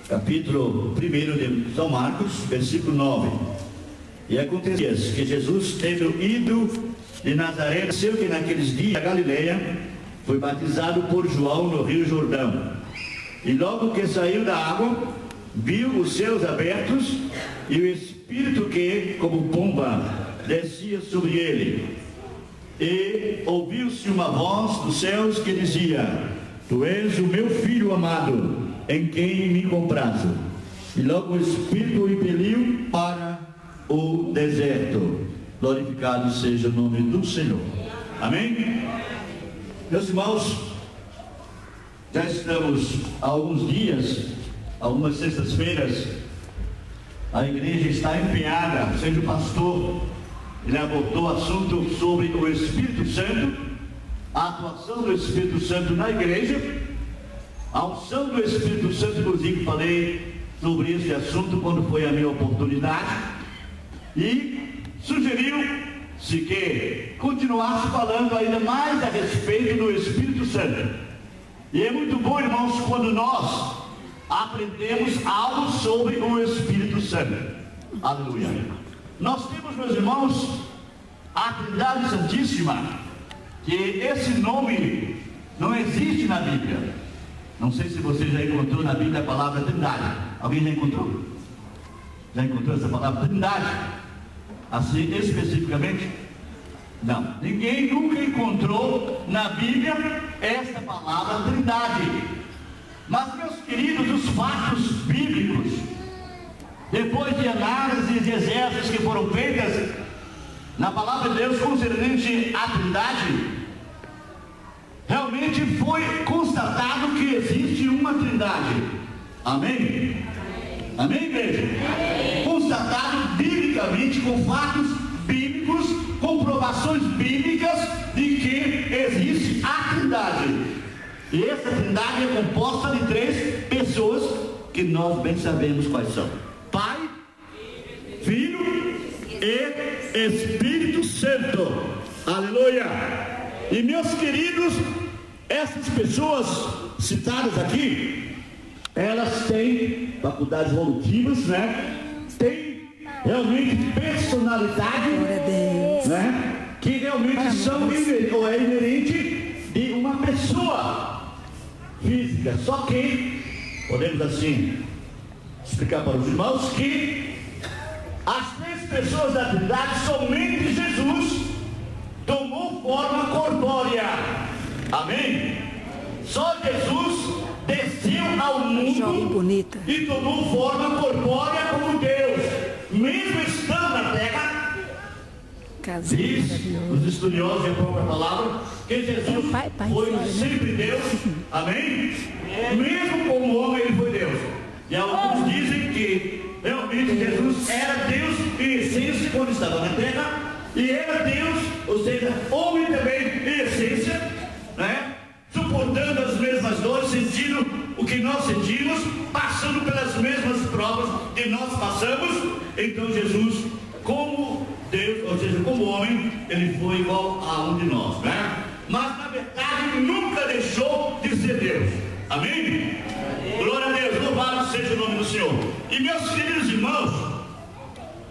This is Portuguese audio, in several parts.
capítulo 1 de São Marcos, versículo 9. E acontecia que Jesus, tendo ido de Nazaré, nasceu que naqueles dias a Galileia, foi batizado por João no rio Jordão. E logo que saiu da água, viu os céus abertos e o Espírito que, como pomba, descia sobre ele. E ouviu-se uma voz dos céus que dizia: Tu és o meu filho amado, em quem me comprazo. E logo o Espírito o impeliu para o deserto. Glorificado seja o nome do Senhor. Amém? Meus irmãos, já estamos há alguns dias, algumas sextas-feiras, a igreja está empenhada, seja o pastor, ele abordou o assunto sobre o Espírito Santo, a atuação do Espírito Santo na igreja, a unção do Espírito Santo. Inclusive falei sobre esse assunto quando foi a minha oportunidade, e sugeriu-se que continuasse falando ainda mais a respeito do Espírito Santo. E é muito bom, irmãos, quando nós aprendemos algo sobre o Espírito Santo. Aleluia. Nós temos, meus irmãos, a Trindade Santíssima, que esse nome não existe na Bíblia. Não sei se você já encontrou na Bíblia a palavra Trindade. Alguém já encontrou? Já encontrou essa palavra Trindade? Assim, especificamente? Não. Ninguém nunca encontrou na Bíblia essa palavra Trindade. Mas, meus queridos, os fatos bíblicos, depois de análises e exégeses que foram feitas na palavra de Deus concernente à Trindade, realmente foi constatado que existe uma Trindade. Amém? Amém, igreja? Amém. Constatado biblicamente, com fatos bíblicos, comprovações bíblicas de que existe a Trindade. E essa Trindade é composta de 3 pessoas que nós bem sabemos quais são: Pai, Filho e Espírito Santo. Aleluia! E, meus queridos, essas pessoas citadas aqui, elas têm faculdades evolutivas, né? Têm realmente personalidade, né? Que realmente são ou é inerente de uma pessoa física. Só que podemos assim explicar para os irmãos que as 3 pessoas da Trindade, somente Jesus tomou forma corpórea. Amém? Só Jesus desceu ao mundo e tomou forma corpórea como Deus, mesmo estando na terra. Diz os estudiosos e a própria palavra que Jesus foi sempre Deus. Amém? Mesmo como homem ele foi Deus. E alguns dizem que realmente Jesus era Deus em essência quando estava na terra, e era Deus, ou seja, homem também em essência, né? Suportando as mesmas dores, sentindo o que nós sentimos, passando pelas mesmas provas que nós passamos. Então Jesus, como Deus, ou seja, como homem, ele foi igual a um de nós, né? Mas na verdade nunca deixou de ser Deus. Amém? Glória a Deus, louvado seja o nome do Senhor. E, meus queridos irmãos,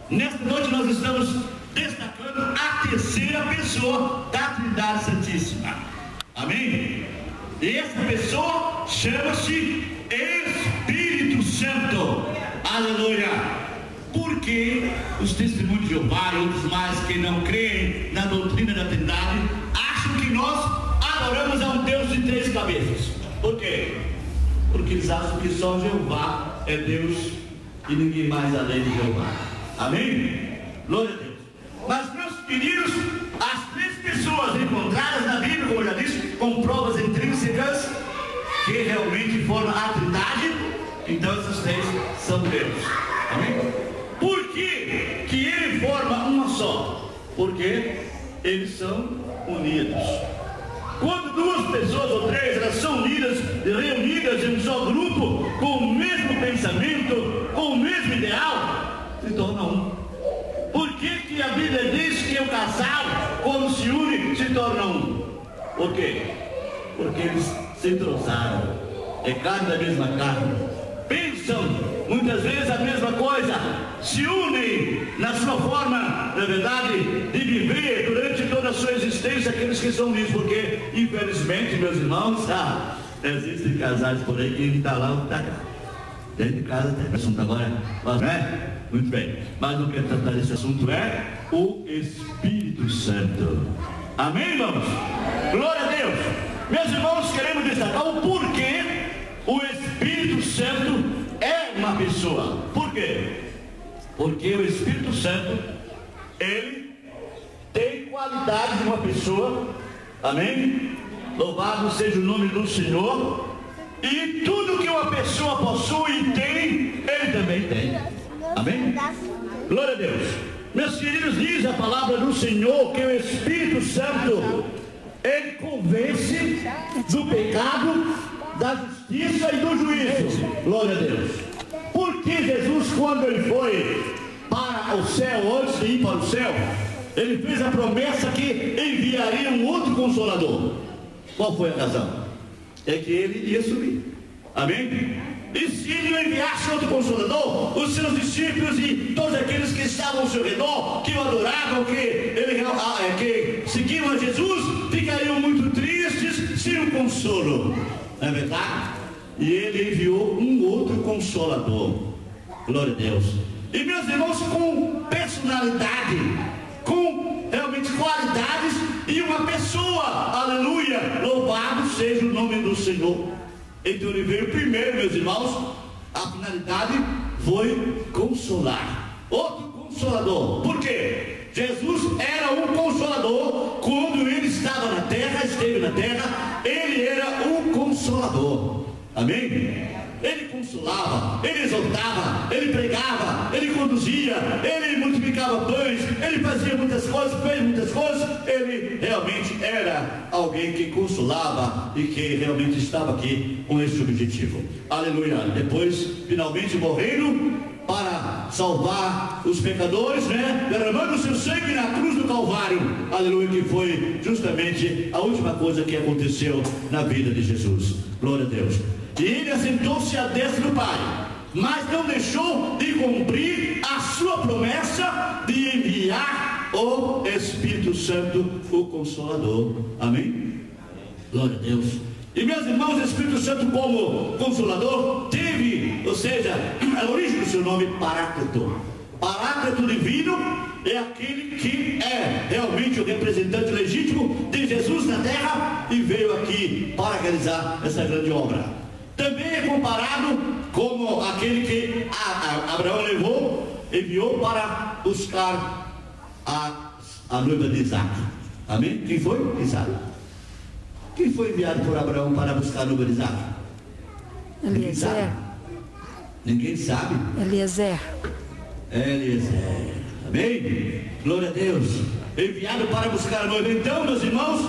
nesta noite nós estamos destacando a 3ª pessoa da Trindade Santíssima. Amém? E essa pessoa chama-se Espírito Santo. Aleluia! Porque os testemunhos de Jeová e outros mais que não creem na doutrina da Trindade acham que nós adoramos a um Deus de 3 cabeças. Por quê? Porque eles acham que só Jeová é Deus e ninguém mais além de Jeová. Amém? Glória a Deus. Mas, meus queridos, as 3 pessoas encontradas na Bíblia, como eu já disse, com provas intrínsecas que realmente formam a Trindade, então essas 3 são Deus. Amém? Por que ele forma uma só? Porque eles são unidos. Quando 2 pessoas ou 3 elas são unidas, reunidas em um só grupo, com o mesmo pensamento, com o mesmo ideal, se torna um. Por que a Bíblia diz que o casal, quando se une, se torna um? Por quê? Porque eles se entrosaram. É carne da mesma carne. pensam muitas vezes a mesma coisa, se unem na sua forma, na verdade, de viver durante toda a sua existência, aqueles que são nisso, porque infelizmente, meus irmãos, existem casais por aí que ele está lá, está cá. Dentro de casa tem assunto agora, não é? Muito bem, mas não quero tratar desse assunto, é o Espírito Santo. Amém, irmãos? Glória a Deus. Meus irmãos, queremos destacar o porquê o Espírito Santo é uma pessoa. Por quê? Porque o Espírito Santo, ele tem qualidade de uma pessoa. Amém? Louvado seja o nome do Senhor. E tudo que uma pessoa possui e tem, ele também tem. Amém? Glória a Deus. Meus queridos, diz a palavra do Senhor que o Espírito Santo, ele convence do pecado, da justiça e do juízo. Glória a Deus. Porque Jesus, quando ele foi para o céu, antes de ir para o céu, ele fez a promessa que enviaria um outro Consolador. Qual foi a razão? É que ele ia subir. Amém? E se ele não enviasse outro Consolador, os seus discípulos e todos aqueles que estavam ao seu redor, que o adoravam, que seguiam a Jesus, ficariam muito tristes sem um consolo. Não é verdade? E ele enviou um outro Consolador. Glória a Deus. E meus irmãos, com personalidade, com realmente qualidades e uma pessoa, aleluia, louvado seja o nome do Senhor. Então ele veio primeiro, meus irmãos, a finalidade foi consolar. Outro Consolador. Por quê? Jesus era um Consolador. Quando ele estava na terra, esteve na terra, ele era um Consolador. Amém? Ele consolava, ele exortava, ele pregava, ele conduzia, ele multiplicava pães, ele fazia muitas coisas, fez muitas coisas. Ele realmente era alguém que consolava e que realmente estava aqui com esse objetivo. Aleluia. Depois, finalmente morrendo para salvar os pecadores, né? Derramando o seu sangue na cruz do Calvário. Aleluia, que foi justamente a última coisa que aconteceu na vida de Jesus. Glória a Deus. E ele assentou-se à destra do Pai, mas não deixou de cumprir a sua promessa de enviar o Espírito Santo, o Consolador. Amém? Glória a Deus. E meus irmãos, o Espírito Santo como Consolador teve, ou seja, a origem do seu nome, Paráclito. Paráclito divino é aquele que é realmente o representante legítimo de Jesus na terra e veio aqui para realizar essa grande obra. Também é comparado como aquele que Abraão enviou para buscar a noiva de Isaac. Amém? Quem foi? Isaac. Quem foi enviado por Abraão para buscar a noiva de Isaac? Eliezer. Ninguém sabe. Eliezer. Eliezer. Amém? Glória a Deus. Enviado para buscar a noiva. Então, meus irmãos,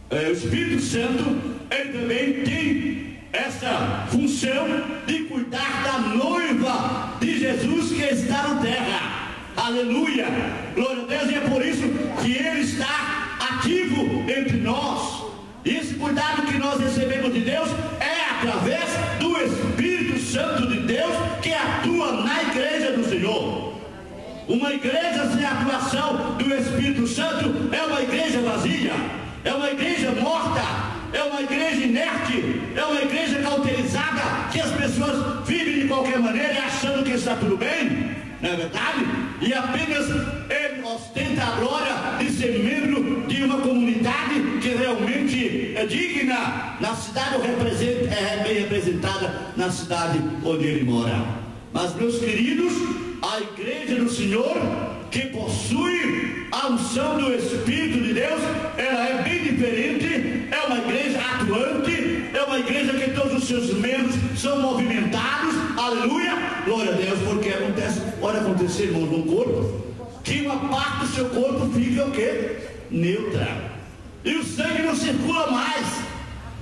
o Espírito Santo, ele também tem essa função de cuidar da noiva de Jesus que está na terra. Aleluia, glória a Deus. E é por isso que ele está ativo entre nós. E esse cuidado que nós recebemos de Deus é através do Espírito Santo de Deus que atua na igreja do Senhor. Uma igreja sem a atuação do Espírito Santo é uma igreja vazia, é uma igreja morta, é uma igreja inerte, é uma igreja cauterizada, que as pessoas vivem de qualquer maneira achando que está tudo bem, não é verdade? E apenas ele ostenta a glória de ser membro de uma comunidade que realmente é digna na cidade, ou é bem representada na cidade onde ele mora. Mas, meus queridos, a igreja do Senhor, que possui a unção do Espírito de Deus, ela é bem diferente. É uma igreja atuante, é uma igreja que todos os seus membros são movimentados. Aleluia, glória a Deus. Porque pode acontecer, irmão, num corpo que uma parte do seu corpo fica o quê? Neutra, e o sangue não circula mais.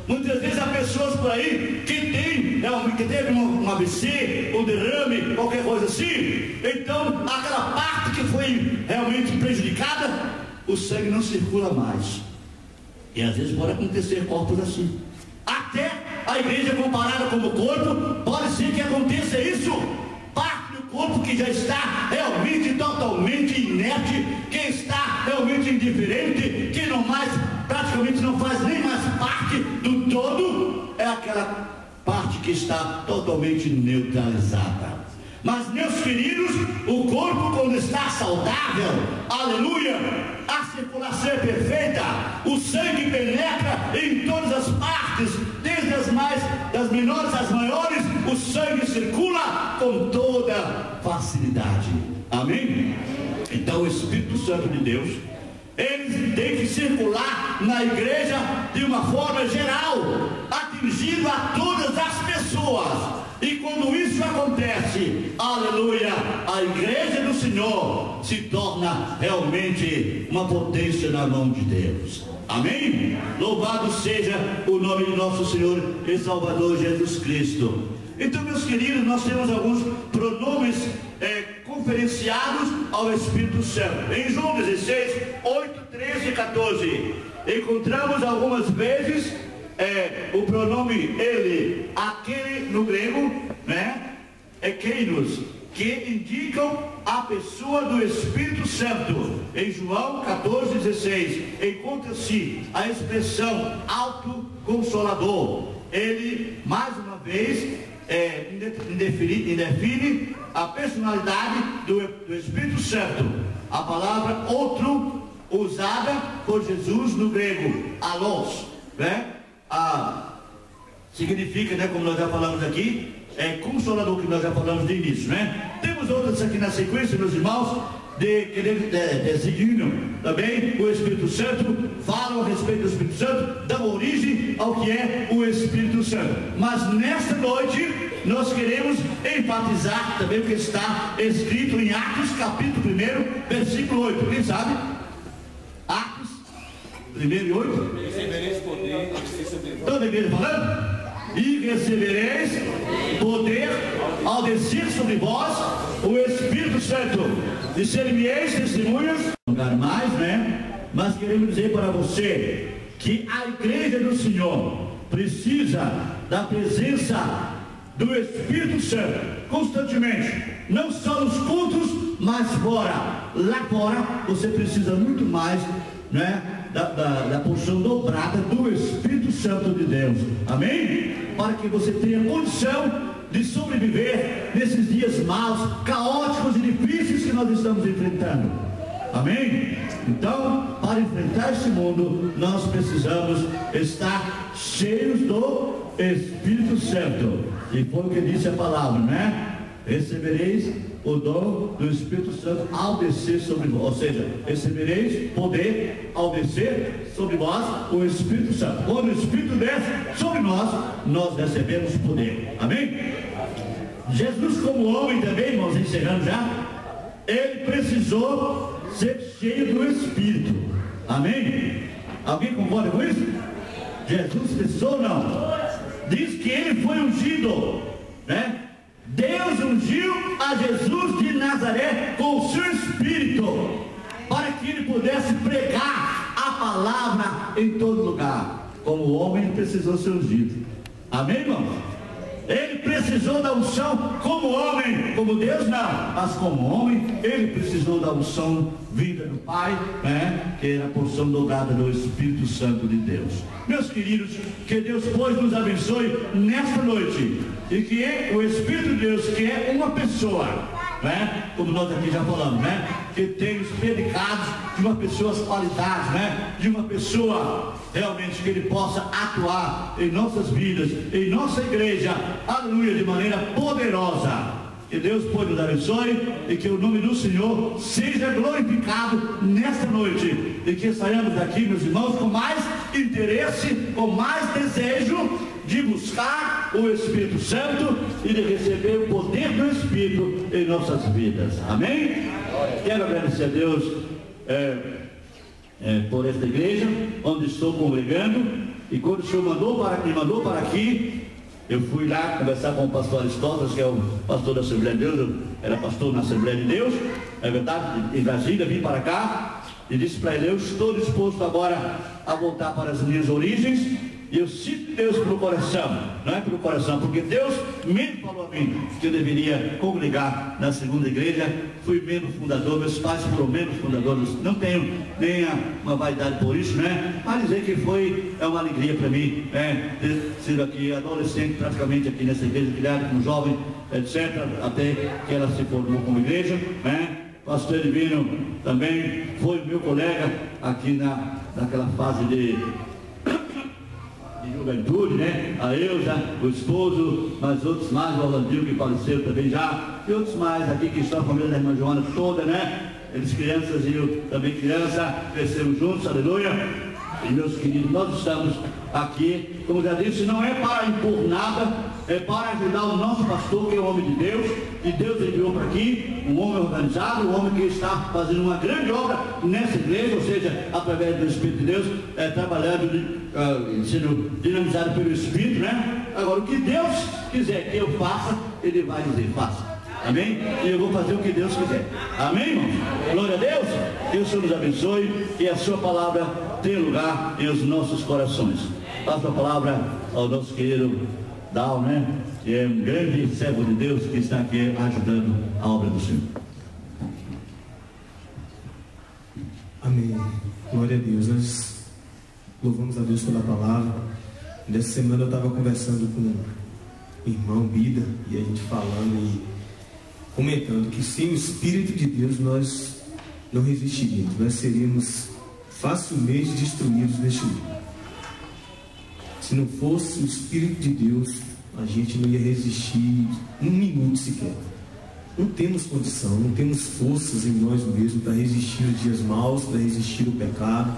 Muitas vezes há pessoas por aí que teve um AVC, um derrame, qualquer coisa assim. Então, aquela parte que foi realmente prejudicada, o sangue não circula mais. E às vezes pode acontecer corpos assim. Até a igreja é comparada como corpo, pode ser que aconteça isso. Parte do corpo que já está realmente totalmente inerte, que está realmente indiferente, que não mais, praticamente não faz nem mais parte do todo, é aquela parte que está totalmente neutralizada. Mas, meus queridos, o corpo, quando está saudável, aleluia, a circulação é perfeita, o sangue penetra em todas as partes, desde das menores às maiores, o sangue circula com toda facilidade. Amém? Então, o Espírito Santo de Deus, ele tem que circular na igreja de uma forma geral, atingindo a todas as pessoas. E quando isso acontece, aleluia, a igreja do Senhor se torna realmente uma potência na mão de Deus. Amém? Louvado seja o nome de nosso Senhor e Salvador Jesus Cristo. Então, meus queridos, nós temos alguns pronomes conferenciados ao Espírito Santo. Em João 16, 8, 13 e 14, encontramos algumas vezes o pronome ele, aquele no grego, né? Ekeinos, que indicam a pessoa do Espírito Santo. Em João 14, 16, encontra-se a expressão autoconsolador. Ele, mais uma vez, define a personalidade do Espírito Santo. A palavra outro, usada por Jesus no grego, allos, né? Significa, né, como nós já falamos aqui, consolador, que nós já falamos de início, né? Temos outras aqui na sequência, meus irmãos, designam também o Espírito Santo, falam a respeito do Espírito Santo, dão origem ao que é o Espírito Santo. Mas nesta noite nós queremos enfatizar também o que está escrito em Atos capítulo 1, versículo 8. Quem sabe? Atos 1 e 8. Recebereis poder, toda a igreja falando? E recebereis poder ao descer sobre vós o Espírito Santo, e ser-me-eis testemunhas. Não lugar mais, né? Mas queremos dizer para você que a igreja do Senhor precisa da presença do Espírito Santo constantemente, não só nos cultos, mas fora. Lá fora você precisa muito mais, né, da porção dobrada do Espírito Santo de Deus. Amém? Para que você tenha condição de sobreviver nesses dias maus, caóticos e difíceis que nós estamos enfrentando. Amém? Então, para enfrentar esse mundo, nós precisamos estar cheios do Espírito Santo. E foi o que disse a palavra, né? Recebereis o dom do Espírito Santo ao descer sobre vós. Ou seja, recebereis poder ao descer sobre vós o Espírito Santo. Quando o Espírito desce sobre nós, nós recebemos poder. Amém? Jesus, como homem também, irmãos, encerrando já, ele precisou ser cheio do Espírito. Amém? Alguém concorda com isso? Jesus precisou ou não? Diz que ele foi ungido, né? Deus ungiu a Jesus de Nazaré com o seu Espírito, para que ele pudesse pregar a palavra em todo lugar. Como homem, ele precisou ser ungido. Amém, irmãos? Ele precisou da unção como homem, como Deus não, mas como homem, ele precisou da unção vinda do Pai, né? Que era a porção dobrada do Espírito Santo de Deus. Meus queridos, que Deus, pois, nos abençoe nesta noite, e que o Espírito de Deus, que é uma pessoa, né? Como nós aqui já falamos, né? Que tem os predicados de uma pessoa, as qualidades, né? De uma pessoa realmente que ele possa atuar em nossas vidas, em nossa igreja, aleluia, de maneira poderosa. Que Deus, pois, nos abençoe, e que o nome do Senhor seja glorificado nesta noite, e que saiamos daqui, meus irmãos, com mais interesse, com mais desejo de buscar o Espírito Santo e de receber o poder do Espírito em nossas vidas. Amém? Quero agradecer a Deus por esta igreja onde estou congregando, e quando o Senhor me mandou para aqui, eu fui lá conversar com o pastor Aristóteles, que é o pastor da Assembleia de Deus. Eu era pastor na Assembleia de Deus, é verdade, em Brasília. Vim para cá e disse para ele: eu estou disposto agora a voltar para as minhas origens, E eu cito Deus pelo coração, não é pelo coração, porque Deus mesmo falou a mim que eu deveria congregar na segunda igreja. Fui membro fundador, meus pais foram membros fundadores, não tenho nem uma vaidade por isso, né? Mas dizer que é uma alegria para mim, né? Ter sido aqui adolescente, praticamente aqui nessa igreja, criado como jovem, etc., até que ela se formou como igreja, né? Pastor Divino também foi meu colega aqui naquela fase de juventude, né? A Eusa, o esposo, mas outros mais, o Orlandinho que faleceu também já, e outros mais aqui que estão, a família da irmã Joana toda, né? Eles crianças e eu também criança, crescemos juntos, aleluia. E meus queridos, nós estamos aqui, como já disse, não é para impor nada, é para ajudar o nosso pastor, que é o homem de Deus, e Deus enviou para aqui, um homem organizado, um homem que está fazendo uma grande obra nessa igreja, ou seja, através do Espírito de Deus, trabalhando, sendo dinamizado pelo Espírito, né? Agora, o que Deus quiser que eu faça, Ele vai dizer, faça. Amém? E eu vou fazer o que Deus quiser. Amém, irmãos? Glória a Deus. Que o Senhor nos abençoe e a sua palavra tenha lugar em os nossos corações. Passo a palavra ao nosso querido Dal, né? Que é um grande servo de Deus que está aqui ajudando a obra do Senhor. Amém. Glória a Deus. Nós louvamos a Deus pela palavra. Nessa semana eu estava conversando com o irmão Bida e a gente falando e comentando que sem o Espírito de Deus nós não resistiríamos, nós seríamos facilmente destruídos neste mundo. Se não fosse o Espírito de Deus, a gente não ia resistir um minuto sequer. Não temos condição, não temos forças em nós mesmos para resistir os dias maus, para resistir o pecado,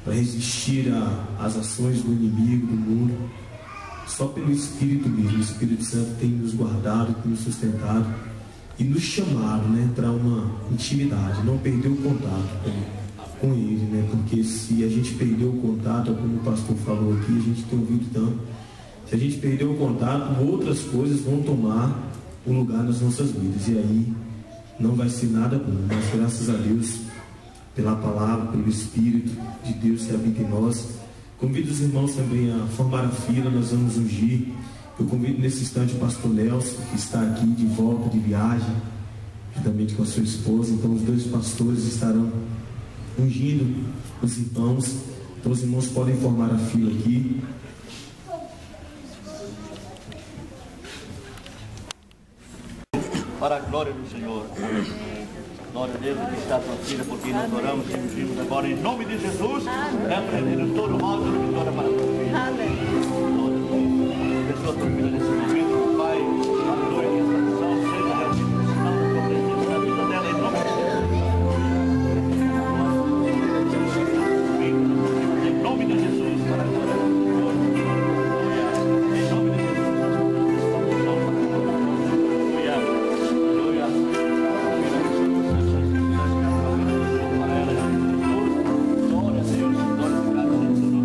para resistir às ações do inimigo, do mundo. Só pelo Espírito mesmo. O Espírito Santo tem nos guardado, tem nos sustentado e nos chamado, né, para uma intimidade, não perder o contato com Ele, né, porque se a gente perder o contato, como o pastor falou aqui, a gente tem ouvido tanto, se a gente perder o contato, outras coisas vão tomar o lugar nas nossas vidas, e aí não vai ser nada bom. Mas graças a Deus pela palavra, pelo Espírito de Deus que habita em nós. Convido os irmãos também a formar a fila, nós vamos ungir. Eu convido nesse instante o pastor Nelson, que está aqui de volta de viagem, juntamente com a sua esposa. Então os dois pastores estarão ungindo os irmãos. Então os irmãos podem formar a fila aqui. Para a glória do Senhor. Glória a Deus que está a sua filha, porque nós oramos e ungimos agora em nome de Jesus, repreendendo todo o mal, toda vitória para a tua vida. Abençoa a tua filha nesse momento, Pai, aleluia, que essa missão seja realmente um sinal da tua presença na vida dela, em nome de Jesus. Em nome de Jesus, para a glória do Senhor. Em nome de Jesus. Glória a Deus, glória a Deus.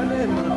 né, mano?